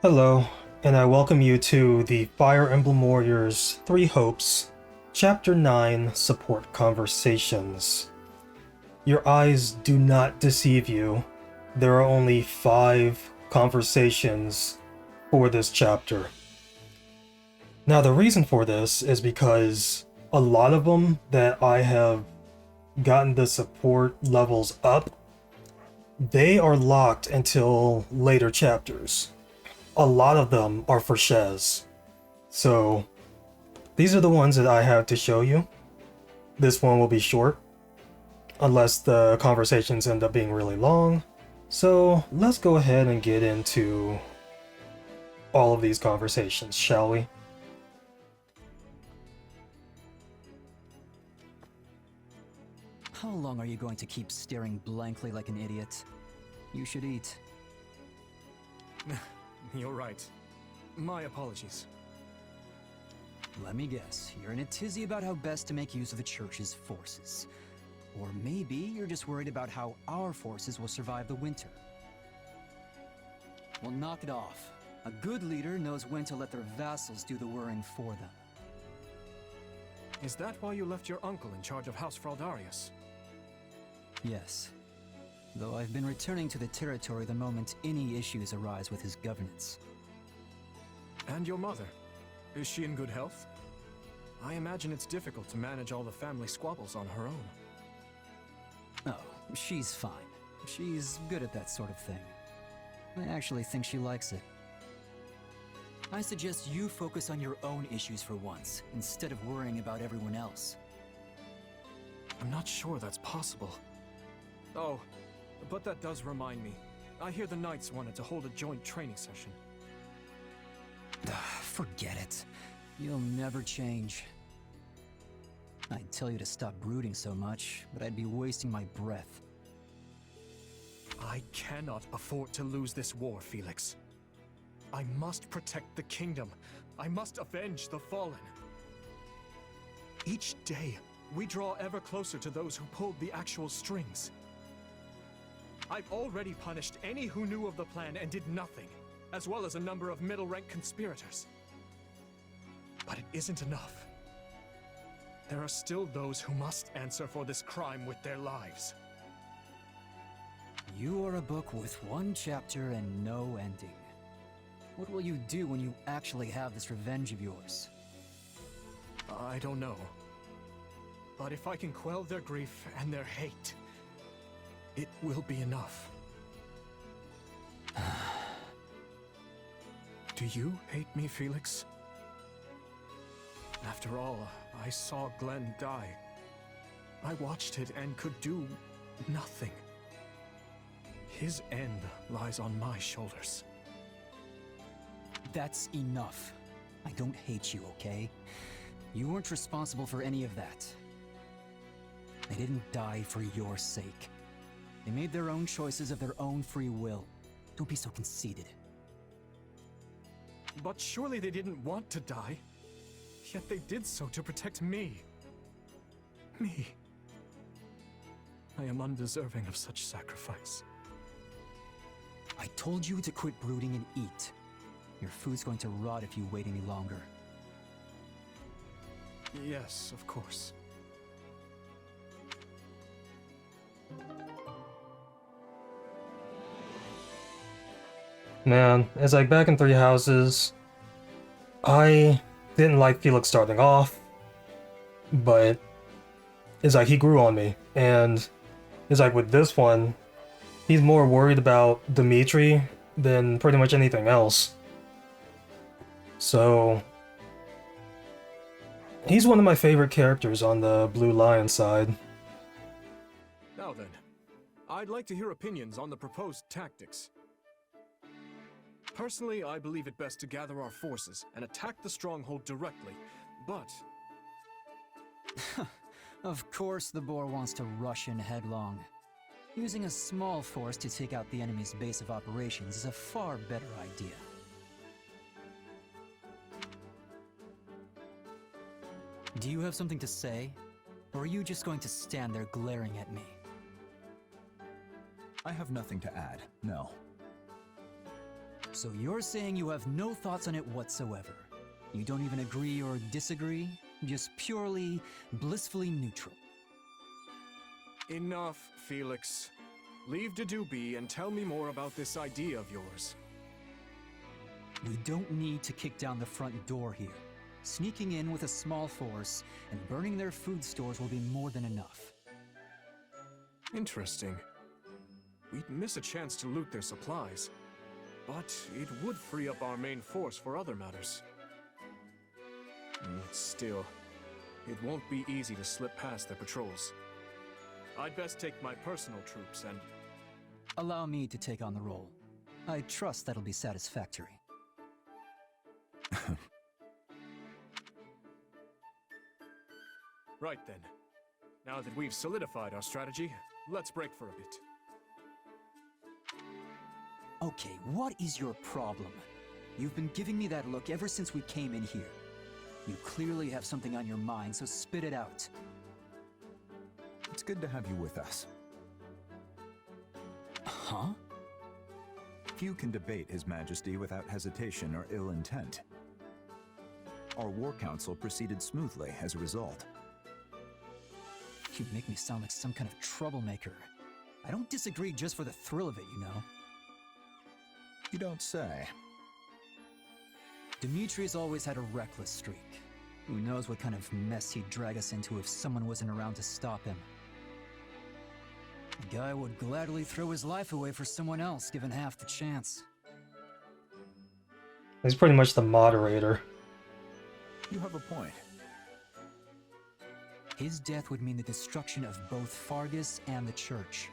Hello, and I welcome you to the Fire Emblem Warriors 3 Hopes, Chapter 9 Support Conversations. Your eyes do not deceive you. There are only 5 conversations for this chapter. Now, the reason for this is because a lot of them that I have gotten the support levels up, they are locked until later chapters. A lot of them are for Shez. So, these are the ones that I have to show you. This one will be short, unless the conversations end up being really long. So, let's go ahead and get into all of these conversations, shall we? How long are you going to keep staring blankly like an idiot? You should eat. You're right. My apologies. Let me guess, you're in a tizzy about how best to make use of the Church's forces. Or maybe you're just worried about how our forces will survive the winter. Well, knock it off. A good leader knows when to let their vassals do the worrying for them. Is that why you left your uncle in charge of House Fraldarius? Yes. Though I've been returning to the territory the moment any issues arise with his governance. And your mother? Is she in good health? I imagine it's difficult to manage all the family squabbles on her own. Oh, she's fine. She's good at that sort of thing. I actually think she likes it. I suggest you focus on your own issues for once, instead of worrying about everyone else. I'm not sure that's possible. Oh, but that does remind me. I hear the Knights wanted to hold a joint training session. Forget it. You'll never change. I'd tell you to stop brooding so much, but I'd be wasting my breath. I cannot afford to lose this war, Felix. I must protect the kingdom. I must avenge the fallen. Each day, we draw ever closer to those who pulled the actual strings. I've already punished any who knew of the plan and did nothing, as well as a number of middle-rank conspirators. But it isn't enough. There are still those who must answer for this crime with their lives. You are a book with one chapter and no ending. What will you do when you actually have this revenge of yours? I don't know. But if I can quell their grief and their hate, it will be enough. Do you hate me, Felix? After all, I saw Glenn die. I watched it and could do nothing. His end lies on my shoulders. That's enough. I don't hate you, okay? You weren't responsible for any of that. They didn't die for your sake. They made their own choices of their own free will. Don't be so conceited. But surely they didn't want to die. Yet they did so to protect me. Me. I am undeserving of such sacrifice. I told you to quit brooding and eat. Your food's going to rot if you wait any longer. Yes, of course. Man, it's like back in Three Houses, I didn't like Felix starting off, but it's like he grew on me, and it's like with this one, he's more worried about Dimitri than pretty much anything else. So, he's one of my favorite characters on the Blue Lion side. Now then, I'd like to hear opinions on the proposed tactics. Personally, I believe it best to gather our forces and attack the stronghold directly, but... Of course the boar wants to rush in headlong. Using a small force to take out the enemy's base of operations is a far better idea. Do you have something to say? Or are you just going to stand there glaring at me? I have nothing to add, no. So you're saying you have no thoughts on it whatsoever? You don't even agree or disagree? Just purely, blissfully neutral? Enough, Felix. Leave Dedue be and tell me more about this idea of yours. We don't need to kick down the front door here. Sneaking in with a small force and burning their food stores will be more than enough. Interesting. We'd miss a chance to loot their supplies, but it would free up our main force for other matters. Still, it won't be easy to slip past their patrols. I'd best take my personal troops and... Allow me to take on the role. I trust that'll be satisfactory. Right then. Now that we've solidified our strategy, let's break for a bit. Okay, what is your problem? You've been giving me that look ever since we came in here. You clearly have something on your mind, so spit it out. It's good to have you with us. Huh? Few can debate His Majesty without hesitation or ill intent. Our war council proceeded smoothly as a result. You make me sound like some kind of troublemaker. I don't disagree just for the thrill of it, you know. You don't say. Dimitri's always had a reckless streak. Who knows what kind of mess he'd drag us into if someone wasn't around to stop him. The guy would gladly throw his life away for someone else, given half the chance. He's pretty much the moderator. You have a point. His death would mean the destruction of both Fargus and the church.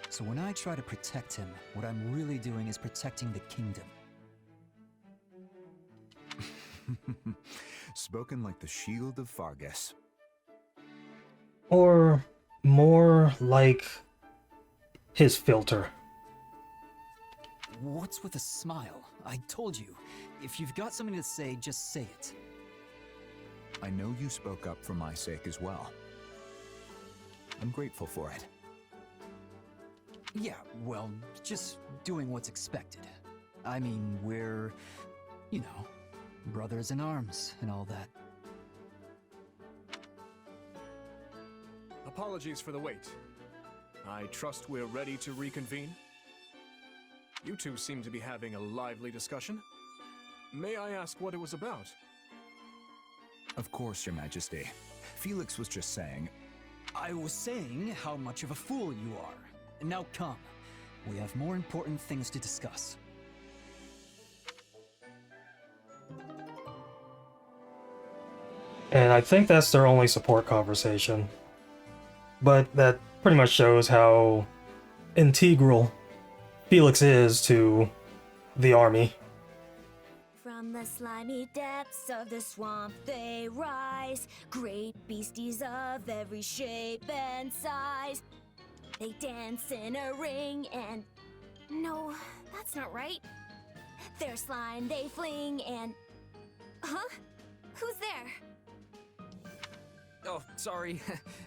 So when I try to protect him, what I'm really doing is protecting the kingdom. Spoken like the shield of Fargus. Or more like his filter. What's with a smile? I told you, if you've got something to say, just say it. I know you spoke up for my sake as well. I'm grateful for it. Yeah, well, just doing what's expected. I mean, we're, you know, brothers in arms and all that. Apologies for the wait. I trust we're ready to reconvene? You two seem to be having a lively discussion. May I ask what it was about? Of course, Your Majesty. Felix was just saying... I was saying how much of a fool you are. And now come. We have more important things to discuss. And I think that's their only support conversation. But that pretty much shows how integral Felix is to the army. From the slimy depths of the swamp they rise, great beasties of every shape and size. They dance in a ring and... No, that's not right. Their slime they fling and... Huh? Who's there? Oh, sorry.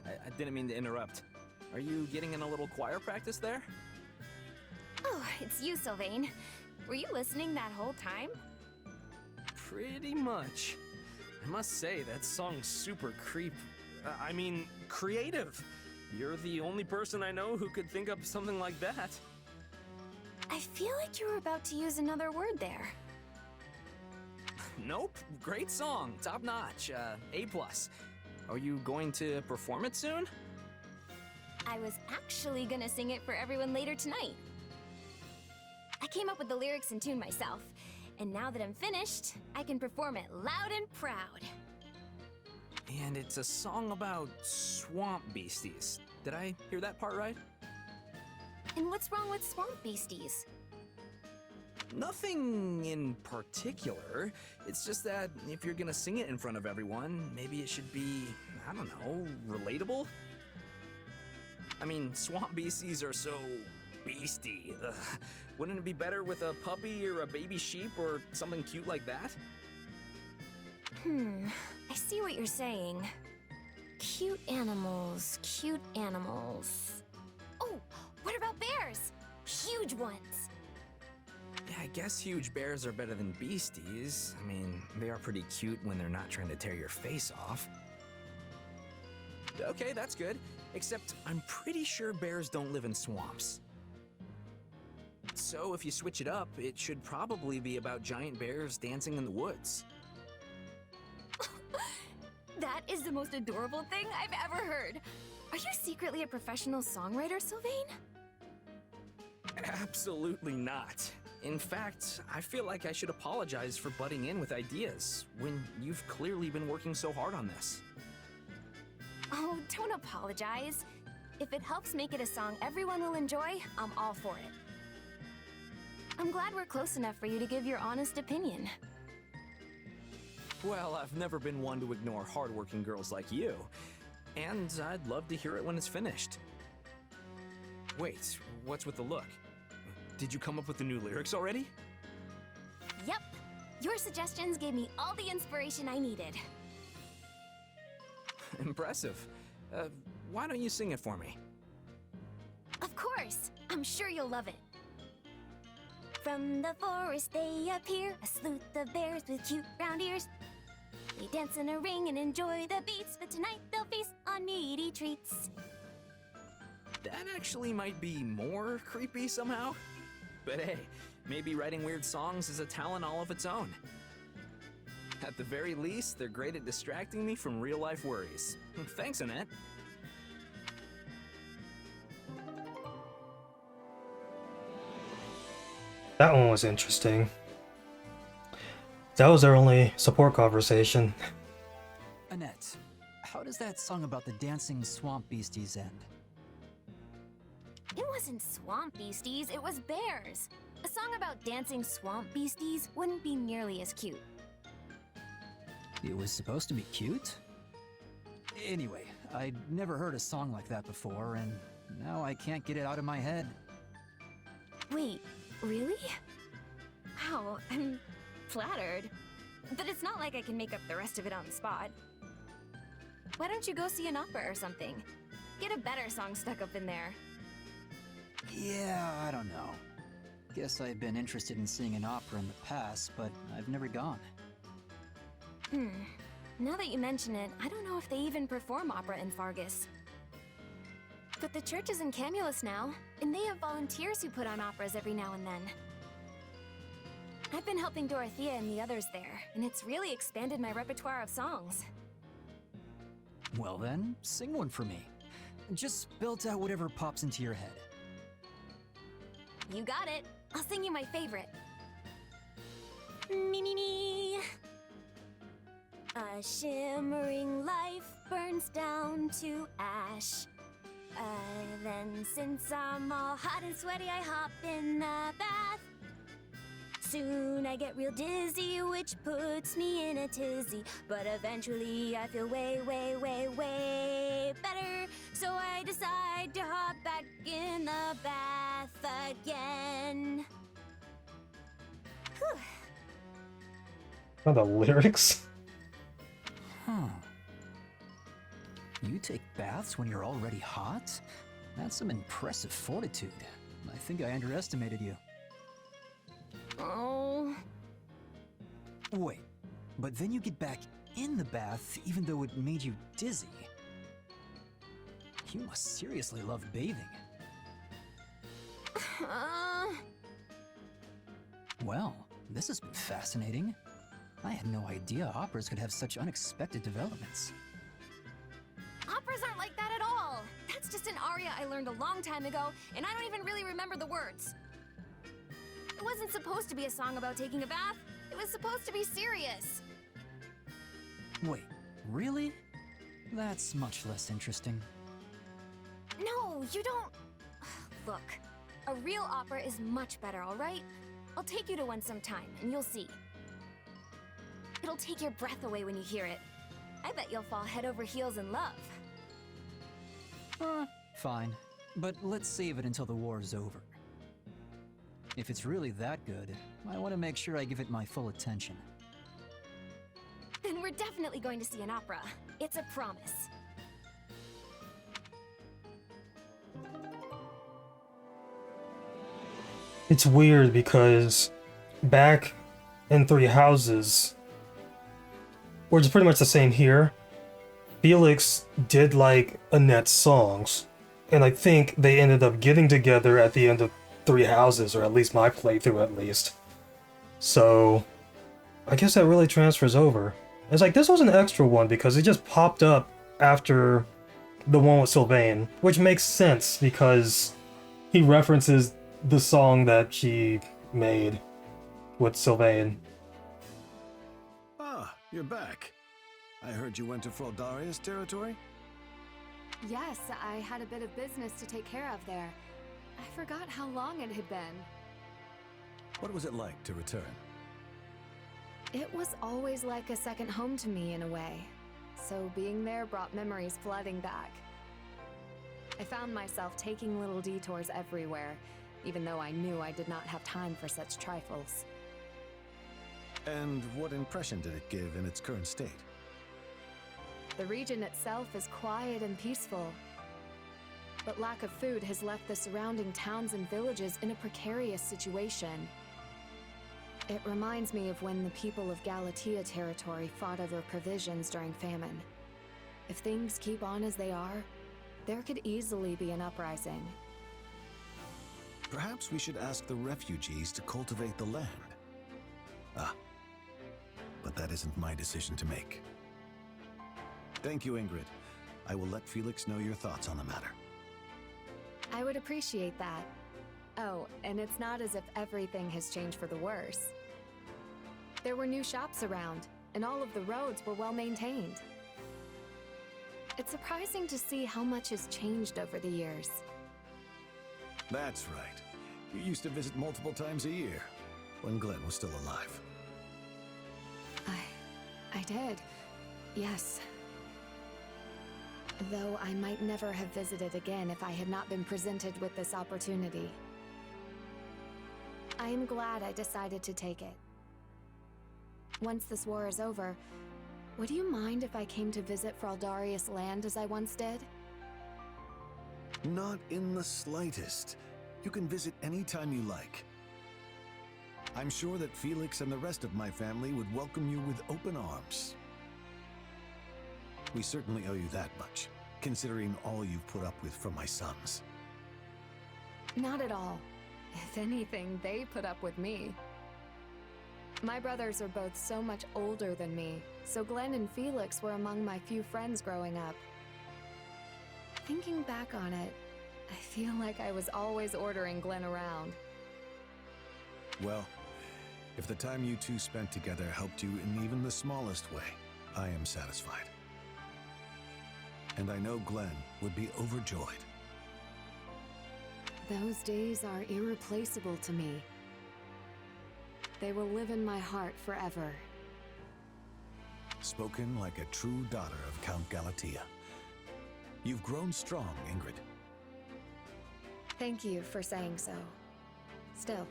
I didn't mean to interrupt. Are you getting in a little choir practice there? Oh, it's you, Sylvain. Were you listening that whole time? Pretty much. I must say, that song's super creative. You're the only person I know who could think up something like that. I feel like you were about to use another word there. Nope, great song, top notch, A+. Are you going to perform it soon? I was actually gonna sing it for everyone later tonight. I came up with the lyrics and tune myself, and now that I'm finished, I can perform it loud and proud. And it's a song about swamp beasties. Did I hear that part right? And what's wrong with swamp beasties? Nothing in particular. It's just that if you're gonna sing it in front of everyone, maybe it should be, I don't know, relatable? I mean, swamp beasties are so beastie. Ugh. Wouldn't it be better with a puppy or a baby sheep or something cute like that? I see what you're saying. Cute animals, cute animals. Oh, what about bears? Huge ones. Yeah, I guess huge bears are better than beasties. I mean, they are pretty cute when they're not trying to tear your face off. Okay, that's good. Except I'm pretty sure bears don't live in swamps. So if you switch it up, it should probably be about giant bears dancing in the woods. That is the most adorable thing I've ever heard. Are you secretly a professional songwriter, Sylvain? Absolutely not. In fact, I feel like I should apologize for butting in with ideas when you've clearly been working so hard on this. Oh, don't apologize. If it helps make it a song everyone will enjoy, I'm all for it. I'm glad we're close enough for you to give your honest opinion. Well, I've never been one to ignore hardworking girls like you, and I'd love to hear it when it's finished. Wait, what's with the look? Did you come up with the new lyrics already? Yep. Your suggestions gave me all the inspiration I needed. Impressive. Why don't you sing it for me? Of course. I'm sure you'll love it. From the forest they appear, a sleuth of bears with cute round ears. They dance in a ring and enjoy the beats, but tonight they'll feast on meaty treats. That actually might be more creepy somehow. But hey, maybe writing weird songs is a talent all of its own. At the very least, they're great at distracting me from real-life worries. Thanks, Annette. That one was interesting. That was our only support conversation. Annette, how does that song about the dancing swamp beasties end? It wasn't swamp beasties, it was bears. A song about dancing swamp beasties wouldn't be nearly as cute. It was supposed to be cute? Anyway, I'd never heard a song like that before, and now I can't get it out of my head. Wait, really? Wow, I'm flattered. But it's not like I can make up the rest of it on the spot. Why don't you go see an opera or something? Get a better song stuck up in there. Yeah, I don't know. Guess I've been interested in seeing an opera in the past, but I've never gone. Now that you mention it, I don't know if they even perform opera in Fargus. But the church is in Camulus now, and they have volunteers who put on operas every now and then. I've been helping Dorothea and the others there, and it's really expanded my repertoire of songs. Well then, sing one for me. Just belt out whatever pops into your head. You got it. I'll sing you my favorite. Me, me, me. A shimmering life burns down to ash. Then since I'm all hot and sweaty, I hop in the bath. Soon I get real dizzy, which puts me in a tizzy. But eventually I feel way, way, way, way better. So I decide to hop back in the bath again. Whew. Oh, the lyrics? Huh. You take baths when you're already hot? That's some impressive fortitude. I think I underestimated you. Oh. Wait, but then you get back in the bath even though it made you dizzy. You must seriously love bathing. Well, this has been fascinating. I had no idea operas could have such unexpected developments. Operas aren't like that at all. That's just an aria I learned a long time ago, and I don't even really remember the words. It wasn't supposed to be a song about taking a bath. It was supposed to be serious. Wait, really? That's much less interesting. No, you don't... Look, a real opera is much better, all right? I'll take you to one sometime, and you'll see. It'll take your breath away when you hear it. I bet you'll fall head over heels in love. Fine. But let's save it until the war's over. If it's really that good, I want to make sure I give it my full attention. Then we're definitely going to see an opera. It's a promise. It's weird because back in Three Houses, which is pretty much the same here, Felix did like Annette's songs, and I think they ended up getting together at the end of Three Houses, or at least my playthrough at least. So I guess that really transfers over. It's like this was an extra one because it just popped up after the one with Sylvain, which makes sense because he references the song that she made with Sylvain. Ah, you're back. I heard you went to Fraldaria's territory? Yes, I had a bit of business to take care of there. I forgot how long it had been. What was it like to return? It was always like a second home to me in a way. So being there brought memories flooding back. I found myself taking little detours everywhere, even though I knew I did not have time for such trifles. And what impression did it give in its current state? The region itself is quiet and peaceful, but lack of food has left the surrounding towns and villages in a precarious situation. It reminds me of when the people of Galatea territory fought over provisions during famine. If things keep on as they are, there could easily be an uprising. Perhaps we should ask the refugees to cultivate the land. Ah, but that isn't my decision to make. Thank you, Ingrid. I will let Felix know your thoughts on the matter. I would appreciate that. Oh, and it's not as if everything has changed for the worse. There were new shops around, and all of the roads were well maintained. It's surprising to see how much has changed over the years. That's right. You used to visit multiple times a year, when Glenn was still alive. I did. Yes. Though I might never have visited again if I had not been presented with this opportunity. I am glad I decided to take it. Once this war is over, would you mind if I came to visit Fraldaria's land as I once did? Not in the slightest. You can visit any time you like. I'm sure that Felix and the rest of my family would welcome you with open arms. We certainly owe you that much, considering all you've put up with from my sons. Not at all. If anything, they put up with me. My brothers are both so much older than me, so Glenn and Felix were among my few friends growing up. Thinking back on it, I feel like I was always ordering Glenn around. Well, if the time you two spent together helped you in even the smallest way, I am satisfied. And I know Glenn would be overjoyed. Those days are irreplaceable to me. They will live in my heart forever. Spoken like a true daughter of Count Galatea. You've grown strong, Ingrid. Thank you for saying so. Still,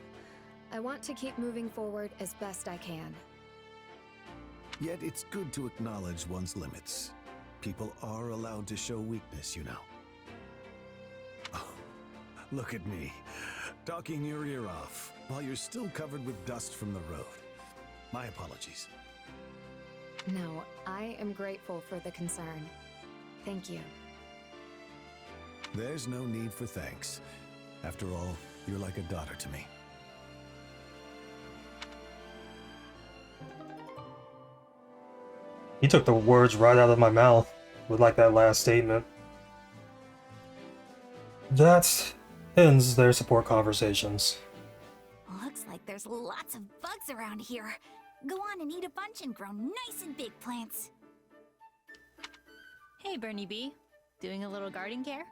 I want to keep moving forward as best I can. Yet it's good to acknowledge one's limits. People are allowed to show weakness, you know. Oh, look at me, talking your ear off, while you're still covered with dust from the road. My apologies. No, I am grateful for the concern. Thank you. There's no need for thanks. After all, you're like a daughter to me. He took the words right out of my mouth with like that last statement. That ends their support conversations. Looks like there's lots of bugs around here. Go on and eat a bunch and grow nice and big plants. Hey, Bernie B. Doing a little garden care?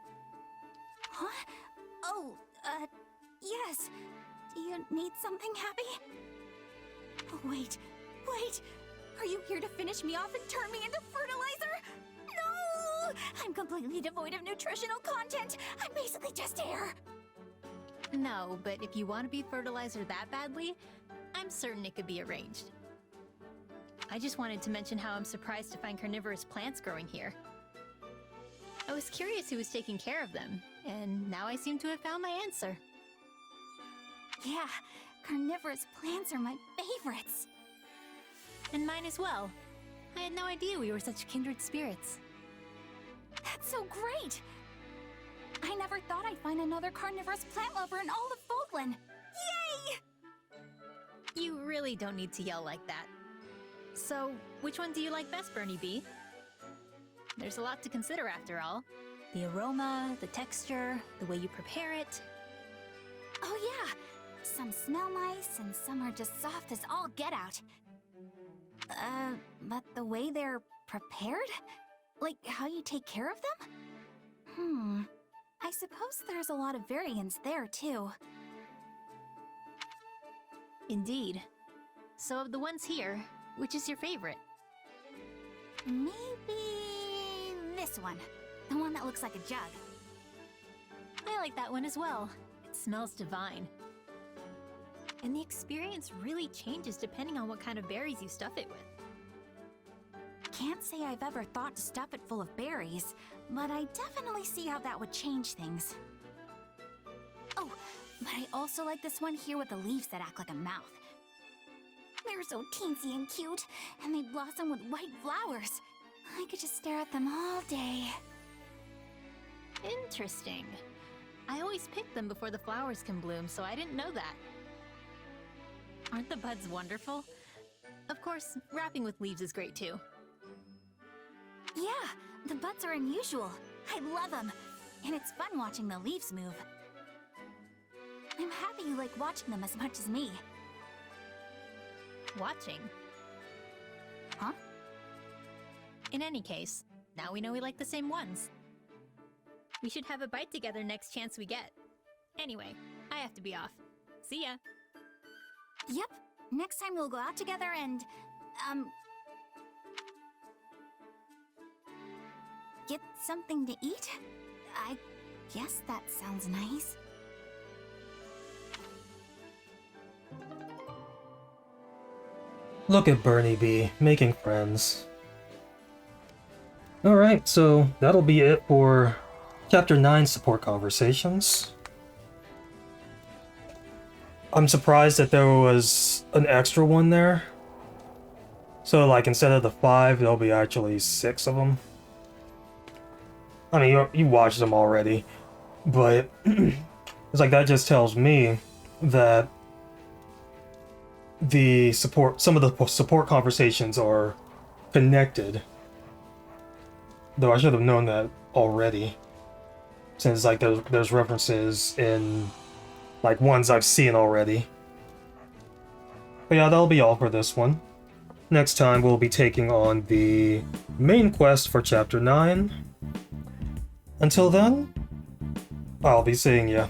Huh? Oh, yes. Do you need something, Happy? Oh, wait. Are you here to finish me off and turn me into fertilizer? No! I'm completely devoid of nutritional content. I'm basically just air. No, but if you want to be fertilizer that badly, I'm certain it could be arranged. I just wanted to mention how I'm surprised to find carnivorous plants growing here. I was curious who was taking care of them, and now I seem to have found my answer. Yeah, Carnivorous plants are my favorites. And mine as well. I had no idea we were such kindred spirits. That's so great! I never thought I'd find another carnivorous plant lover in all of Falkland. Yay! You really don't need to yell like that. So, which one do you like best, Bernie B? There's a lot to consider after all. The aroma, the texture, the way you prepare it. Oh yeah! Some smell nice and some are just soft as all get out. But the way they're prepared? Like how you take care of them? I suppose there's a lot of variance there too. Indeed. So of the ones here, which is your favorite? Maybe this one. The one that looks like a jug. I like that one as well. It smells divine. And the experience really changes depending on what kind of berries you stuff it with. Can't say I've ever thought to stuff it full of berries, but I definitely see how that would change things. Oh, but I also like this one here with the leaves that act like a mouth. They're so teensy and cute, and they blossom with white flowers. I could just stare at them all day. Interesting. I always pick them before the flowers can bloom, so I didn't know that. Aren't the buds wonderful? Of course, wrapping with leaves is great too. Yeah, the buds are unusual. I love them. And it's fun watching the leaves move. I'm happy you like watching them as much as me. Watching? Huh? In any case, now we know we like the same ones. We should have a bite together next chance we get. Anyway, I have to be off. See ya! Yep. Next time we'll go out together and, get something to eat? I guess that sounds nice. Look at Bernie B, making friends. Alright, so that'll be it for Chapter 9 Support Conversations. I'm surprised that there was an extra one there. So, like, instead of the 5, there'll be actually 6 of them. I mean, you watched them already, but it's like that just tells me that some of the support conversations are connected. Though I should have known that already, since like there's references in like ones I've seen already. But yeah, that'll be all for this one. Next time we'll be taking on the main quest for Chapter 9. Until then, I'll be seeing ya.